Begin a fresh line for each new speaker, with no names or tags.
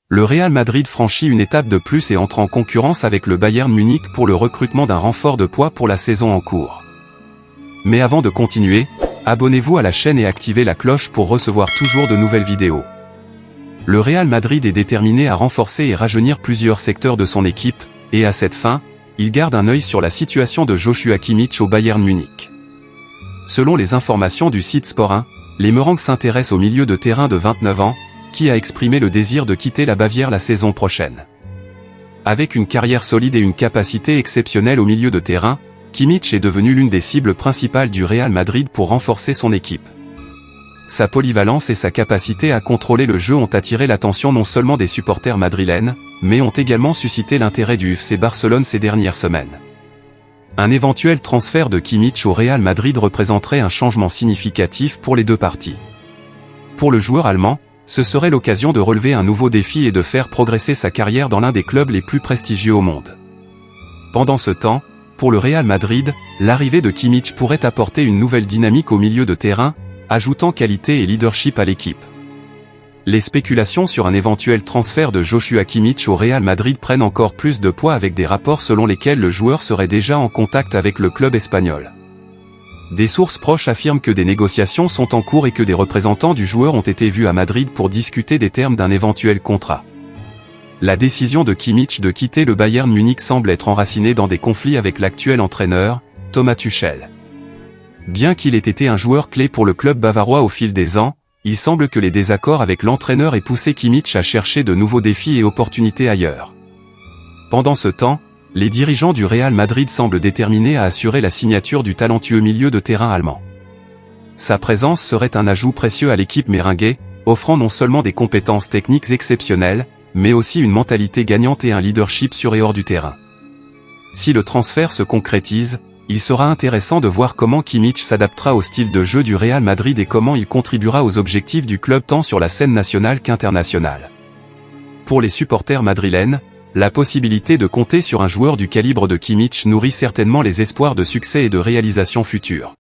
le Real Madrid franchit une étape de plus et entre en concurrence avec le Bayern Munich pour le recrutement d'un renfort de poids pour la saison en cours. Mais avant de continuer, abonnez-vous à la chaîne et activez la cloche pour recevoir toujours de nouvelles vidéos. Le Real Madrid est déterminé à renforcer et rajeunir plusieurs secteurs de son équipe, et à cette fin, il garde un œil sur la situation de Joshua Kimmich au Bayern Munich. Selon les informations du site Sport 1, les Merengues s'intéressent au milieu de terrain de 29 ans, qui a exprimé le désir de quitter la Bavière la saison prochaine. Avec une carrière solide et une capacité exceptionnelle au milieu de terrain, Kimmich est devenu l'une des cibles principales du Real Madrid pour renforcer son équipe. Sa polyvalence et sa capacité à contrôler le jeu ont attiré l'attention non seulement des supporters madrilènes, mais ont également suscité l'intérêt du FC Barcelone ces dernières semaines. Un éventuel transfert de Kimmich au Real Madrid représenterait un changement significatif pour les deux parties. Pour le joueur allemand, ce serait l'occasion de relever un nouveau défi et de faire progresser sa carrière dans l'un des clubs les plus prestigieux au monde. Pendant ce temps, pour le Real Madrid, l'arrivée de Kimmich pourrait apporter une nouvelle dynamique au milieu de terrain, ajoutant qualité et leadership à l'équipe. Les spéculations sur un éventuel transfert de Joshua Kimmich au Real Madrid prennent encore plus de poids avec des rapports selon lesquels le joueur serait déjà en contact avec le club espagnol. Des sources proches affirment que des négociations sont en cours et que des représentants du joueur ont été vus à Madrid pour discuter des termes d'un éventuel contrat. La décision de Kimmich de quitter le Bayern Munich semble être enracinée dans des conflits avec l'actuel entraîneur, Thomas Tuchel. Bien qu'il ait été un joueur clé pour le club bavarois au fil des ans, il semble que les désaccords avec l'entraîneur aient poussé Kimmich à chercher de nouveaux défis et opportunités ailleurs. Pendant ce temps, les dirigeants du Real Madrid semblent déterminés à assurer la signature du talentueux milieu de terrain allemand. Sa présence serait un ajout précieux à l'équipe merengue, offrant non seulement des compétences techniques exceptionnelles, mais aussi une mentalité gagnante et un leadership sur et hors du terrain. Si le transfert se concrétise, il sera intéressant de voir comment Kimmich s'adaptera au style de jeu du Real Madrid et comment il contribuera aux objectifs du club tant sur la scène nationale qu'internationale. Pour les supporters madrilènes, la possibilité de compter sur un joueur du calibre de Kimmich nourrit certainement les espoirs de succès et de réalisation futures.